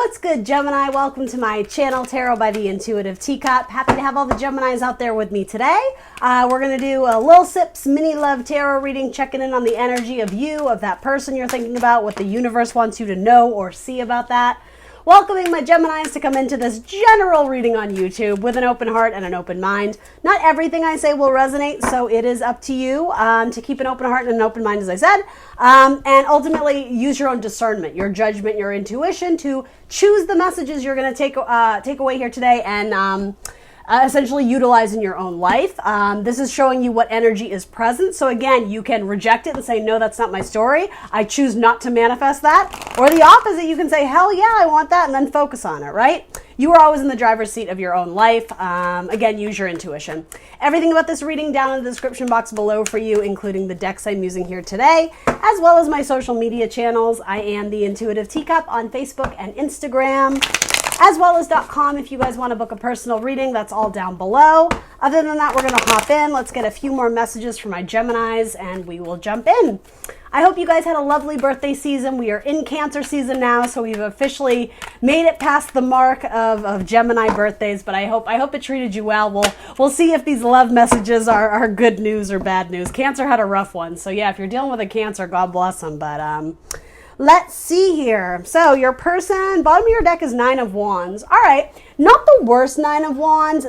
What's good, Gemini? Welcome to my channel, Tarot by the Intuitive Teacup. Happy to have all the Geminis out there with me today. We're going to do a Lil Sips mini love tarot reading, checking in on the energy of you, of that person you're thinking about, what the universe wants you to know or see about that. Welcoming my Geminis to come into this general reading on YouTube with an open heart and an open mind. Not everything I say will resonate, so it is up to you to keep an open heart and an open mind, as I said, and ultimately use your own discernment, your judgment, your intuition to choose the messages you're going to take away here today and essentially utilize in your own life. This is showing you what energy is present. So again, you can reject it and say, no, that's not my story. I choose not to manifest that. Or the opposite, you can say, hell yeah, I want that, and then focus on it, right? You are always in the driver's seat of your own life. Again, use your intuition. Everything about this reading down in the description box below for you, including the decks I'm using here today, as well as my social media channels. I am the Intuitive Teacup on Facebook and Instagram, as well as .com if you guys want to book a personal reading. That's all down below. Other than that, we're going to hop in. Let's get a few more messages from my Geminis and we will jump in. I hope you guys had a lovely birthday season. We are in Cancer season now, so we've officially made it past the mark of Gemini birthdays, but I hope it treated you well. We'll see if these love messages are good news or bad news. Cancer had a rough one, so yeah, if you're dealing with a Cancer, God bless them, but let's see here. So your person, bottom of your deck is Nine of Wands. All right, not the worst Nine of Wands.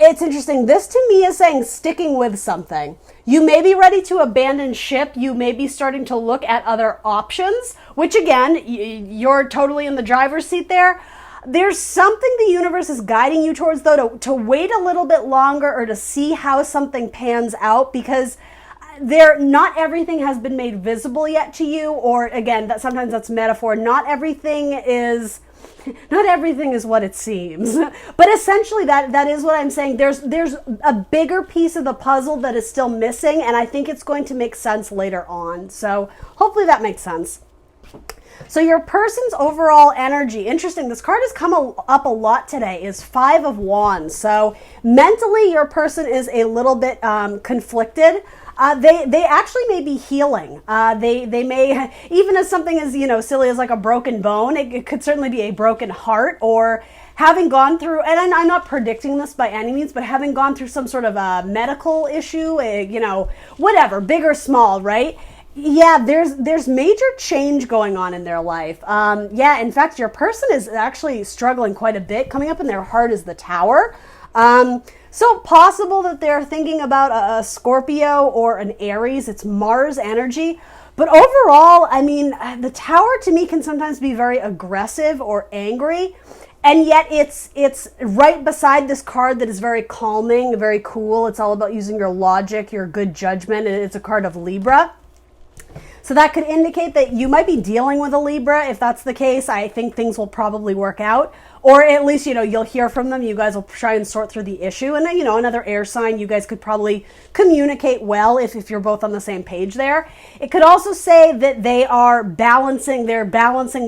It's interesting. This to me is saying sticking with something. You may be ready to abandon ship. You may be starting to look at other options, which again, you're totally in the driver's seat there. There's something the universe is guiding you towards, though, to wait a little bit longer or to see how something pans out, because not everything has been made visible yet to you, or again, sometimes that's metaphor. Not everything is what it seems, but essentially that is what I'm saying. There's a bigger piece of the puzzle that is still missing, and I think it's going to make sense later on. So hopefully that makes sense. So your person's overall energy, interesting, this card has come up a lot today, is Five of Wands. So mentally your person is a little bit conflicted. They actually may be healing. They may, even as something as, silly as like a broken bone, it could certainly be a broken heart, or having gone through, and I'm not predicting this by any means, but having gone through some sort of a medical issue, whatever, big or small, right? Yeah, there's major change going on in their life. In fact, your person is actually struggling quite a bit. Coming up in their heart is the Tower. So possible that they're thinking about a Scorpio or an Aries. It's Mars energy. But overall, I mean, the Tower to me can sometimes be very aggressive or angry. And yet it's right beside this card that is very calming, very cool. It's all about using your logic, your good judgment. It's a card of Libra. So that could indicate that you might be dealing with a Libra. If that's the case, I think things will probably work out. Or at least, you'll hear from them. You guys will try and sort through the issue. And, another air sign, you guys could probably communicate well if you're both on the same page there. It could also say that they're balancing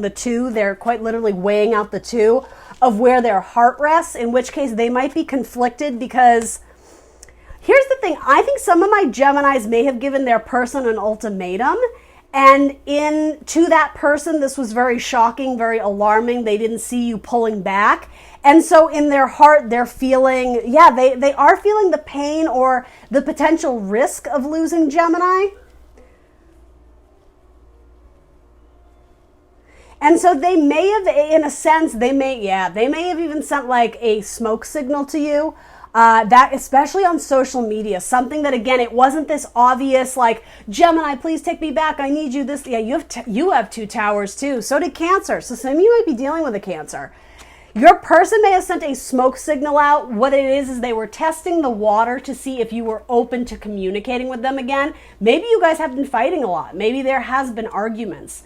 the two. They're quite literally weighing out the two of where their heart rests, in which case they might be conflicted because here's the thing. I think some of my Geminis may have given their person an ultimatum. And to that person, this was very shocking, very alarming. They didn't see you pulling back. And so in their heart, they're feeling, they are feeling the pain or the potential risk of losing Gemini. And so they may have, in a sense, they may have even sent like a smoke signal to you. That especially on social media, something that, again, it wasn't this obvious, like, Gemini, please take me back. I need you. You have two Towers too. So did Cancer. So some of you might be dealing with a Cancer. Your person may have sent a smoke signal out. What it is they were testing the water to see if you were open to communicating with them again. Maybe you guys have been fighting a lot. Maybe there has been arguments.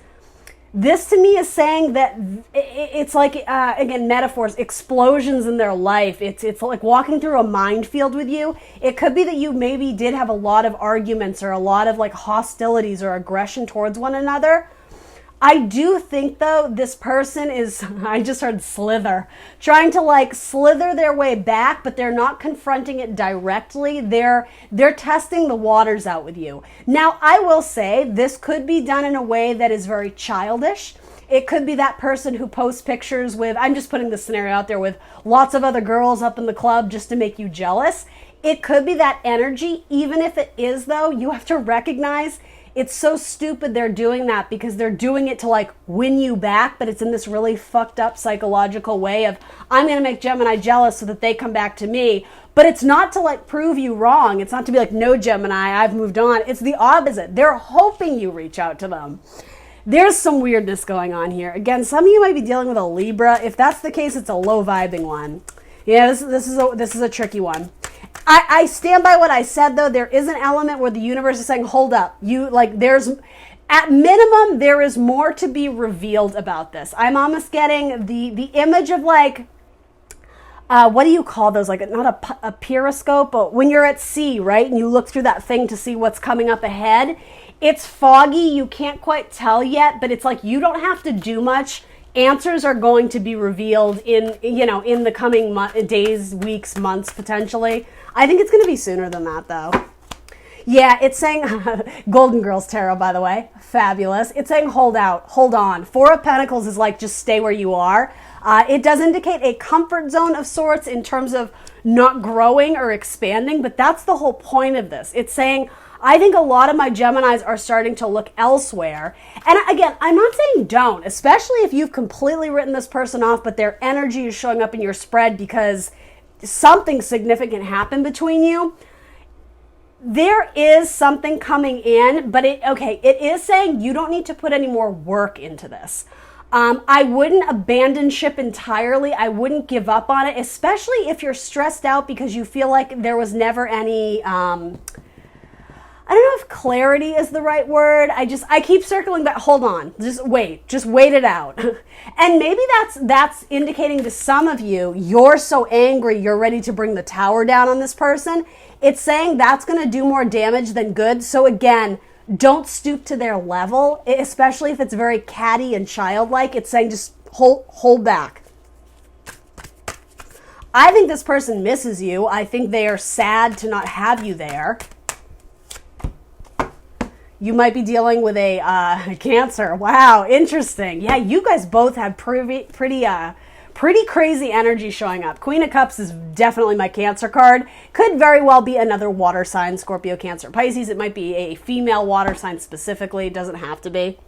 This to me is saying that it's like, again, metaphors, explosions in their life. It's like walking through a minefield with you. It could be that you maybe did have a lot of arguments or a lot of like hostilities or aggression towards one another. I do think, though, this person is, I just heard slither, trying to like slither their way back, but they're not confronting it directly. They're testing the waters out with you. Now, I will say this could be done in a way that is very childish. It could be that person who posts pictures with, I'm just putting the scenario out there, with lots of other girls up in the club just to make you jealous. It could be that energy. Even if it is, though, you have to recognize it's so stupid they're doing that, because they're doing it to like win you back, but it's in this really fucked up psychological way of, I'm going to make Gemini jealous so that they come back to me. But it's not to like prove you wrong. It's not to be like, no, Gemini, I've moved on. It's the opposite. They're hoping you reach out to them. There's some weirdness going on here. Again, some of you might be dealing with a Libra. If that's the case, it's a low vibing one. Yeah, this is a tricky one. I stand by what I said, though. There is an element where the universe is saying, hold up. There's, at minimum, there is more to be revealed about this. I'm almost getting the image of like, what do you call those? Like, not a periscope, but when you're at sea, right? And you look through that thing to see what's coming up ahead. It's foggy. You can't quite tell yet, but it's like you don't have to do much. Answers are going to be revealed in the coming days, weeks, months, potentially. I think it's going to be sooner than that, though. Yeah, it's saying, Golden Girls Tarot, by the way, fabulous. It's saying hold out, hold on. Four of Pentacles is like, just stay where you are. It does indicate a comfort zone of sorts in terms of not growing or expanding, but that's the whole point of this. It's saying, I think a lot of my Geminis are starting to look elsewhere. And again, I'm not saying don't, especially if you've completely written this person off, but their energy is showing up in your spread because something significant happened between you. There is something coming in, but it is saying you don't need to put any more work into this. I wouldn't abandon ship entirely. I wouldn't give up on it, especially if you're stressed out because you feel like there was never any, I don't know if clarity is the right word. I keep circling back. Hold on. Just wait it out. And maybe that's indicating to some of you, you're so angry, you're ready to bring the tower down on this person. It's saying that's going to do more damage than good. So again, don't stoop to their level, especially if it's very catty and childlike. It's saying just hold back. I think this person misses you. I think they are sad to not have you there. You might be dealing with a Cancer. Wow, interesting. Yeah, you guys both have pretty crazy energy showing up. Queen of Cups is definitely my Cancer card. Could very well be another water sign, Scorpio, Cancer, Pisces. It might be a female water sign specifically. It doesn't have to be.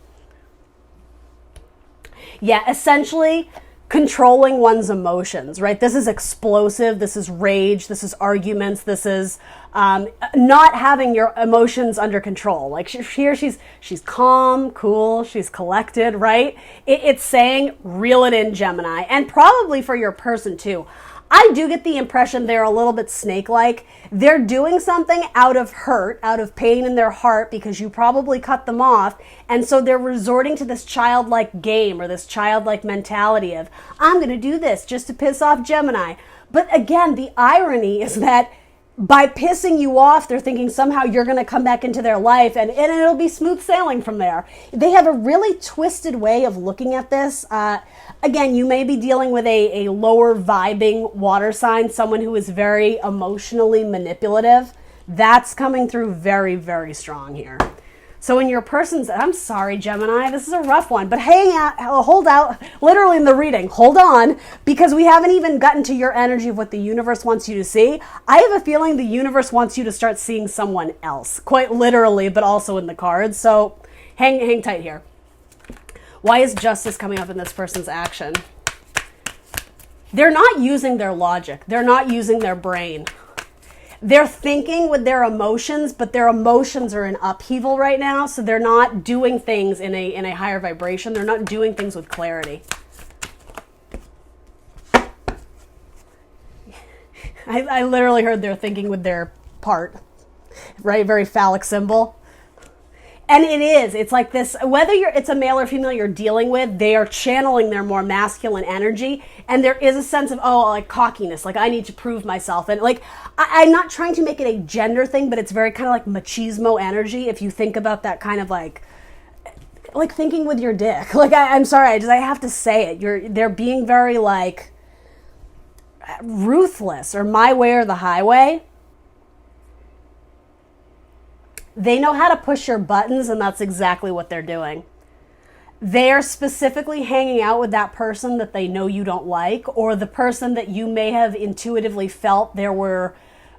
Yeah, essentially controlling one's emotions, right? This is explosive. This is rage. This is arguments. This is not having your emotions under control. Like here, she's calm, cool, she's collected, right? It's saying reel it in, Gemini, and probably for your person too. I do get the impression they're a little bit snake-like. They're doing something out of hurt, out of pain in their heart because you probably cut them off. And so they're resorting to this childlike game or this childlike mentality of, I'm going to do this just to piss off Gemini. But again, the irony is that by pissing you off, they're thinking somehow you're going to come back into their life and it'll be smooth sailing from there. They have a really twisted way of looking at this. Again, you may be dealing with a lower vibing water sign, someone who is very emotionally manipulative. That's coming through very, very strong here. So in your person's, I'm sorry, Gemini, this is a rough one, but hang out, hold out, literally in the reading, hold on, because we haven't even gotten to your energy of what the universe wants you to see. I have a feeling the universe wants you to start seeing someone else, quite literally, but also in the cards. So hang tight here. Why is justice coming up in this person's action? They're not using their logic. They're not using their brain. They're thinking with their emotions, but their emotions are in upheaval right now, so they're not doing things in a higher vibration. They're not doing things with clarity. I literally heard they're thinking with their part, right? Very phallic symbol. And it is. It's like this, whether it's a male or female you're dealing with, they are channeling their more masculine energy. And there is a sense of, like cockiness, like I need to prove myself. And like, I'm not trying to make it a gender thing, but it's very kind of like machismo energy. If you think about that kind of like, like thinking with your dick. Like, I'm sorry, I have to say it. They're being very like ruthless, or my way or the highway. They know how to push your buttons, and that's exactly what they're doing. They're specifically hanging out with that person that they know you don't like, or the person that you may have intuitively felt there were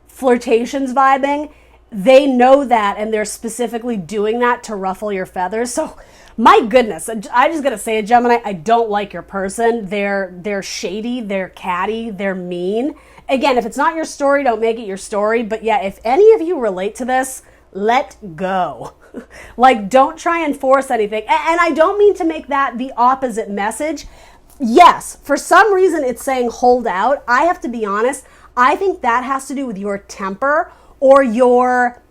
flirtations vibing. They know that, and they're specifically doing that to ruffle your feathers. So, my goodness, I just gotta say it, Gemini, I don't like your person. They're shady, they're catty, they're mean. Again, if it's not your story, don't make it your story. But yeah, if any of you relate to this, let go. Like, don't try and force anything. And I don't mean to make that the opposite message. Yes, for some reason it's saying hold out. I have to be honest. I think that has to do with your temper or your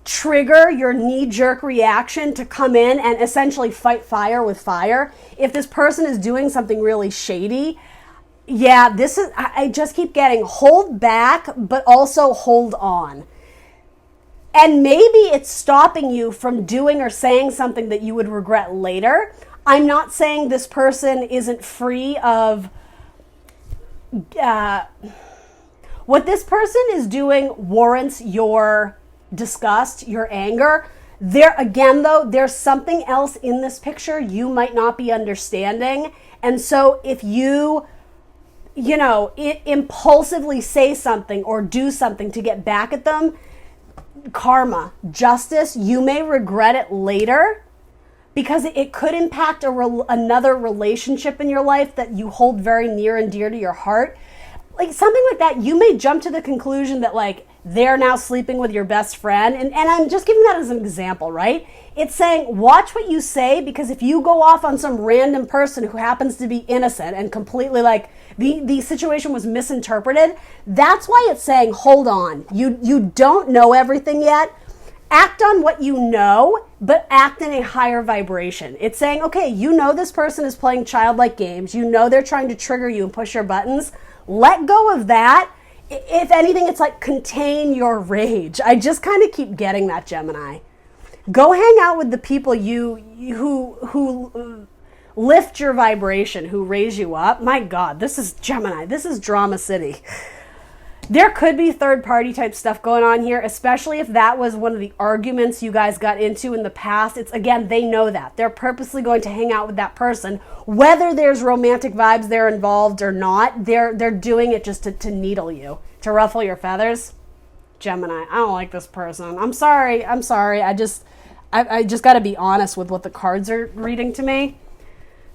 trigger, your knee-jerk reaction to come in and essentially fight fire with fire. If this person is doing something really shady, yeah, I just keep getting hold back, but also hold on. And maybe it's stopping you from doing or saying something that you would regret later. I'm not saying this person isn't free of... what this person is doing warrants your disgust, your anger. Again, though, there's something else in this picture you might not be understanding. And so if you impulsively say something or do something to get back at them, karma, justice, you may regret it later, because it could impact another relationship in your life that you hold very near and dear to your heart. Like something like that, you may jump to the conclusion that like they're now sleeping with your best friend. And I'm just giving that as an example, right? It's saying, watch what you say, because if you go off on some random person who happens to be innocent and completely like the situation was misinterpreted, that's why it's saying, hold on. You don't know everything yet. Act on what you know, but act in a higher vibration. It's saying, okay, you know this person is playing childlike games. You know they're trying to trigger you and push your buttons. Let go of that. If anything, it's like contain your rage. I just kind of keep getting that, Gemini. Go hang out with the people who lift your vibration, who raise you up. My God, this is Gemini. This is Drama City. There could be third-party type stuff going on here, especially if that was one of the arguments you guys got into in the past. It's, again, they know that. They're purposely going to hang out with that person. Whether there's romantic vibes there involved or not, they're doing it just to needle you, to ruffle your feathers. Gemini, I don't like this person. I'm sorry. I just got to be honest with what the cards are reading to me.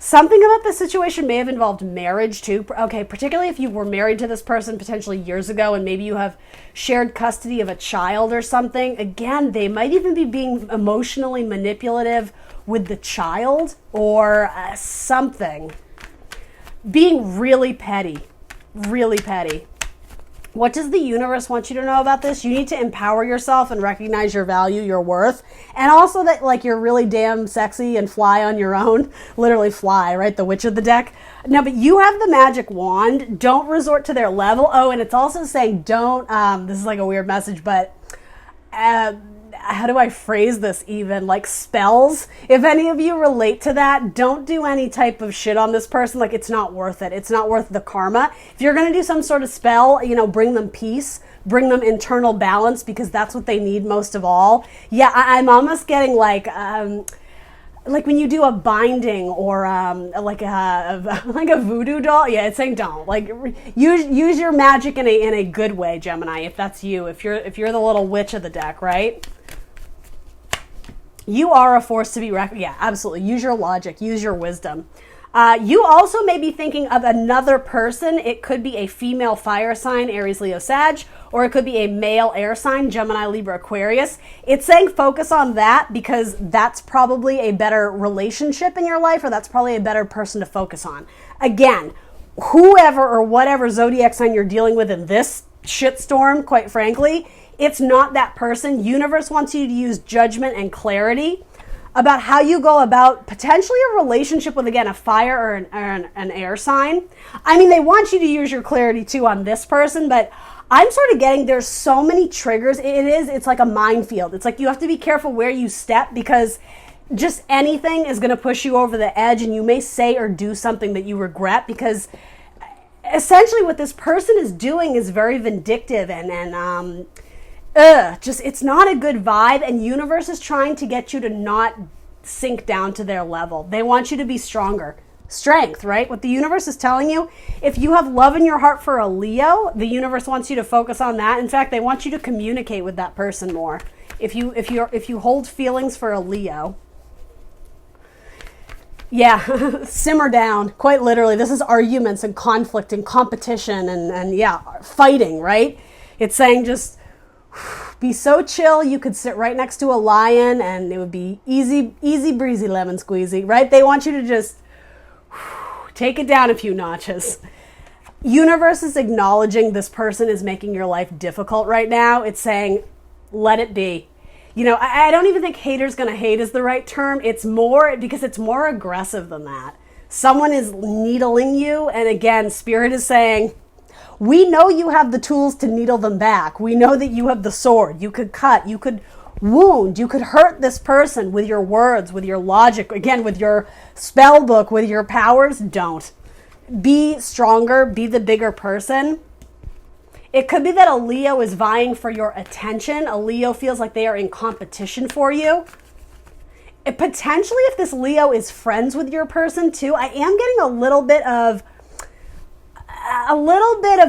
Something about this situation may have involved marriage too. Okay, particularly if you were married to this person potentially years ago and maybe you have shared custody of a child or something. Again, they might even be being emotionally manipulative with the child or something. Being really petty. Really petty. What does the universe want you to know about this? You need to empower yourself and recognize your value, your worth, and also that like you're really damn sexy and fly on your own. Literally fly, right? The witch of the deck. No, but you have the magic wand. Don't resort to their level. Oh, and it's also saying don't, this is like a weird message, but how do I phrase this even? Like spells. If any of you relate to that, don't do any type of shit on this person. Like it's not worth it. It's not worth the karma. If you're going to do some sort of spell, bring them peace, bring them internal balance, because that's what they need most of all. Yeah, I'm almost getting like when you do a binding or like a voodoo doll. Yeah, it's saying don't. Like use your magic in a good way, Gemini. If that's you, if you're the little witch of the deck, right? You are a force to be reckoned. Yeah, absolutely. Use your logic. Use your wisdom. You also may be thinking of another person. It could be a female fire sign, Aries, Leo, Sag, or it could be a male air sign, Gemini, Libra, Aquarius. It's saying focus on that because that's probably a better relationship in your life, or that's probably a better person to focus on. Again, whoever or whatever zodiac sign you're dealing with in this shitstorm, quite frankly, it's not that person. Universe wants you to use judgment and clarity about how you go about potentially a relationship with, again, a fire or an air sign. I mean, they want you to use your clarity too on this person, but I'm sort of getting there's so many triggers. It's like a minefield. It's like you have to be careful where you step because just anything is going to push you over the edge, and you may say or do something that you regret, because essentially what this person is doing is very vindictive and just, it's not a good vibe, and universe is trying to get you to not sink down to their level. They want you to be stronger. Strength, right? What the universe is telling you, if you have love in your heart for a Leo, the universe wants you to focus on that. In fact, they want you to communicate with that person more. If you hold feelings for a Leo, yeah, simmer down. Quite literally, this is arguments and conflict and competition and yeah, fighting, right? It's saying just be so chill. You could sit right next to a lion and it would be easy breezy lemon squeezy, right? They want you to just take it down a few notches. Universe is acknowledging this person is making your life difficult right now. It's saying, let it be. You know, I don't even think haters gonna hate is the right term. It's more, because it's more aggressive than that. Someone is needling you, and again, Spirit is saying, we know you have the tools to needle them back. We know that you have the sword. You could cut, you could wound, you could hurt this person with your words, with your logic, again, with your spell book, with your powers. Don't. Be stronger, be the bigger person. It could be that a Leo is vying for your attention. A Leo feels like they are in competition for you. Potentially, if this Leo is friends with your person too, I am getting a little bit of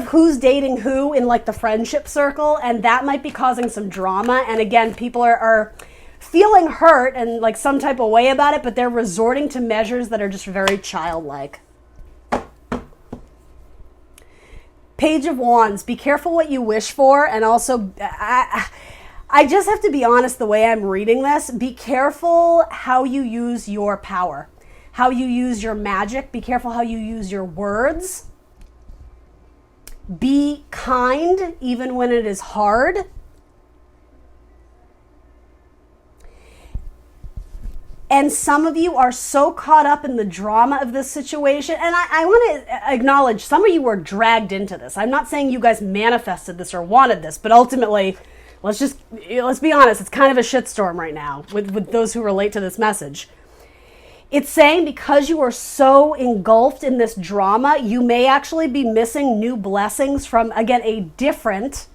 who's dating who in like the friendship circle, and that might be causing some drama. And again, people are feeling hurt and like some type of way about it, but they're resorting to measures that are just very childlike. Page of Wands, be careful what you wish for. And also, I just have to be honest, the way I'm reading this, be careful how you use your power, how you use your magic. Be careful how you use your words. Be kind even when it is hard. And some of you are so caught up in the drama of this situation. And I want to acknowledge some of you were dragged into this. I'm not saying you guys manifested this or wanted this, but ultimately, let's be honest, it's kind of a shitstorm right now with those who relate to this message. It's saying because you are so engulfed in this drama, you may actually be missing new blessings from, again, a different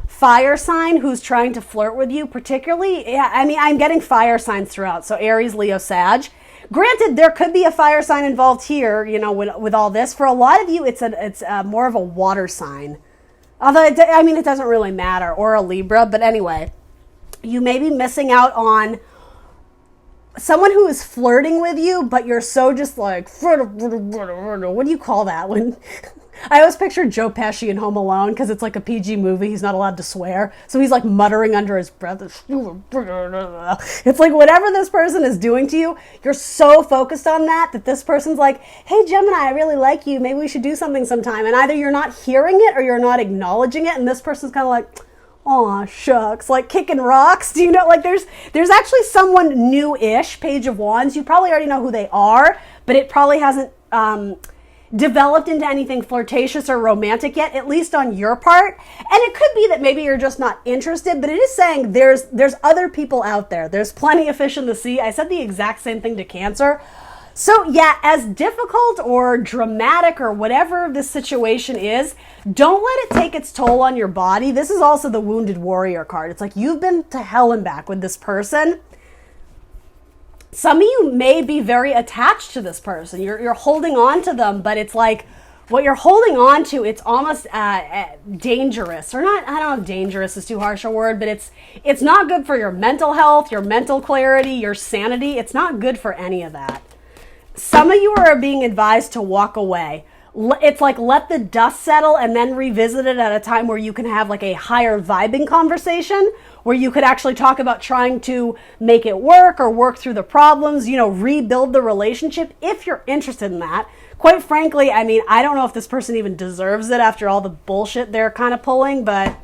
fire sign who's trying to flirt with you, particularly. Yeah, I mean, I'm getting fire signs throughout. So Aries, Leo, Sag. Granted, there could be a fire sign involved here, you know, with all this. For a lot of you, it's more of a water sign. Although, it doesn't really matter. Or a Libra. But anyway, you may be missing out on someone who is flirting with you, but you're so just like, what do you call that? When I always picture Joe Pesci in Home Alone, because it's like a PG movie. He's not allowed to swear. So he's like muttering under his breath. It's like whatever this person is doing to you, you're so focused on that this person's like, hey, Gemini, I really like you. Maybe we should do something sometime. And either you're not hearing it or you're not acknowledging it. And this person's kind of like, aw, shucks, like kicking rocks. Do you know, like there's actually someone new-ish, Page of Wands. You probably already know who they are, but it probably hasn't developed into anything flirtatious or romantic yet, at least on your part. And it could be that maybe you're just not interested, but it is saying there's other people out there. There's plenty of fish in the sea. I said the exact same thing to Cancer. So yeah, as difficult or dramatic or whatever this situation is, don't let it take its toll on your body. This is also the Wounded Warrior card. It's like you've been to hell and back with this person. Some of you may be very attached to this person. You're holding on to them, but it's like what you're holding on to, it's almost dangerous. Or not, I don't know if dangerous is too harsh a word, but it's not good for your mental health, your mental clarity, your sanity. It's not good for any of that. Some of you are being advised to walk away. It's like let the dust settle and then revisit it at a time where you can have like a higher vibing conversation, where you could actually talk about trying to make it work or work through the problems, you know, rebuild the relationship if you're interested in that. Quite frankly, I mean, I don't know if this person even deserves it after all the bullshit they're kind of pulling, but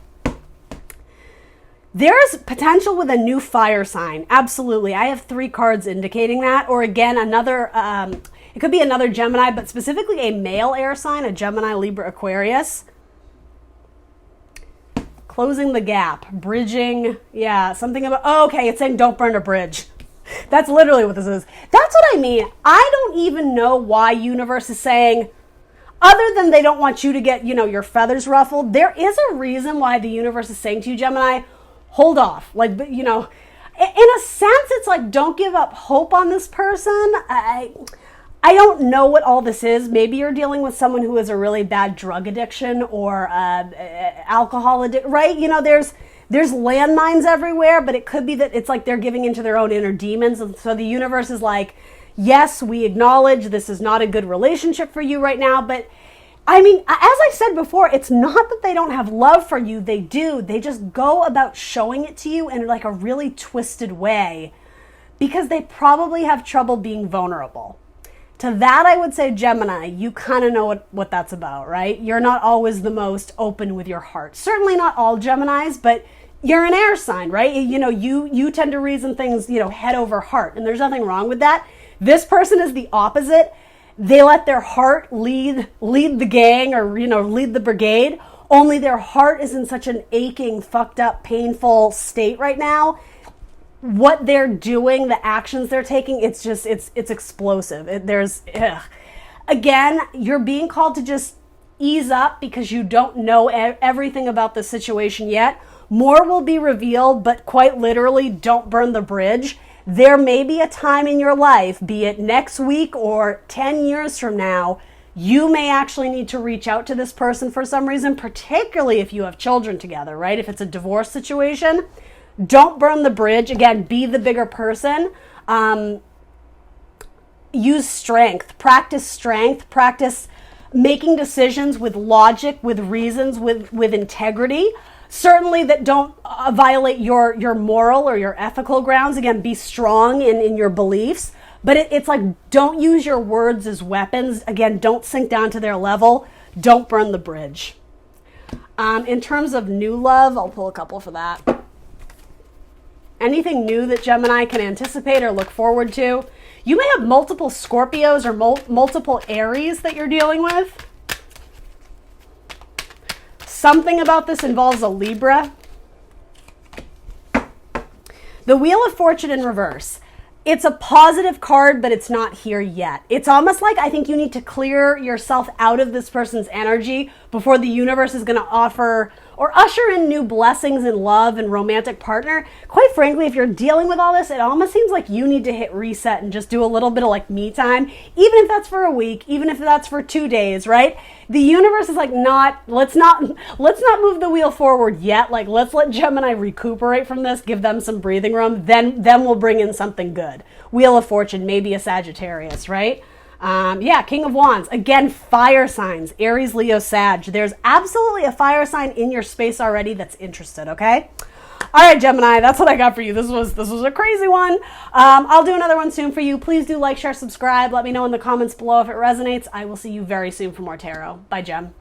there's potential with a new fire sign. Absolutely. I have 3 cards indicating that. Or again, another, it could be another Gemini, but specifically a male air sign, a Gemini, Libra, Aquarius. Closing the gap, bridging. Yeah, something about, oh, okay, it's saying don't burn a bridge. That's literally what this is. That's what I mean. I don't even know why universe is saying, other than they don't want you to get, your feathers ruffled. There is a reason why the universe is saying to you, Gemini, hold off. Like, in a sense, it's like, don't give up hope on this person. I don't know what all this is. Maybe you're dealing with someone who has a really bad drug addiction or alcohol addiction, right? There's landmines everywhere, but it could be that it's like they're giving into their own inner demons. And so the universe is like, yes, we acknowledge this is not a good relationship for you right now. But I mean, as I said before, it's not that they don't have love for you. They do. They just go about showing it to you in like a really twisted way because they probably have trouble being vulnerable. To that, I would say, Gemini, you kind of know what that's about, right? You're not always the most open with your heart. Certainly not all Geminis, but you're an air sign, right? You tend to reason things, head over heart, and there's nothing wrong with that. This person is the opposite. They let their heart lead the gang or, lead the brigade. Only their heart is in such an aching, fucked up, painful state right now. What they're doing, the actions they're taking, it's explosive. Again, you're being called to just ease up because you don't know everything about the situation yet. More will be revealed, but quite literally, don't burn the bridge. There may be a time in your life, be it next week or 10 years from now, you may actually need to reach out to this person for some reason, particularly if you have children together, right? If it's a divorce situation, don't burn the bridge. Again, be the bigger person. Use strength, practice making decisions with logic, with reasons, with integrity. Certainly that don't violate your moral or your ethical grounds. Again, be strong in your beliefs. But it's like, don't use your words as weapons. Again, don't sink down to their level. Don't burn the bridge. In terms of new love, I'll pull a couple for that. Anything new that Gemini can anticipate or look forward to. You may have multiple Scorpios or multiple Aries that you're dealing with. Something about this involves a Libra. The Wheel of Fortune in reverse. It's a positive card, but it's not here yet. It's almost like I think you need to clear yourself out of this person's energy before the universe is going to offer or usher in new blessings in love and romantic partner. Quite frankly, if you're dealing with all this, it almost seems like you need to hit reset and just do a little bit of like me time, even if that's for a week, even if that's for 2 days, right? The universe is like, let's not move the wheel forward yet. Like, let's let Gemini recuperate from this, give them some breathing room, then we'll bring in something good. Wheel of Fortune, maybe a Sagittarius, right? King of Wands. Again, fire signs. Aries, Leo, Sag. There's absolutely a fire sign in your space already that's interested, okay? All right, Gemini, that's what I got for you. This was a crazy one. I'll do another one soon for you. Please do like, share, subscribe. Let me know in the comments below if it resonates. I will see you very soon for more tarot. Bye, Gem.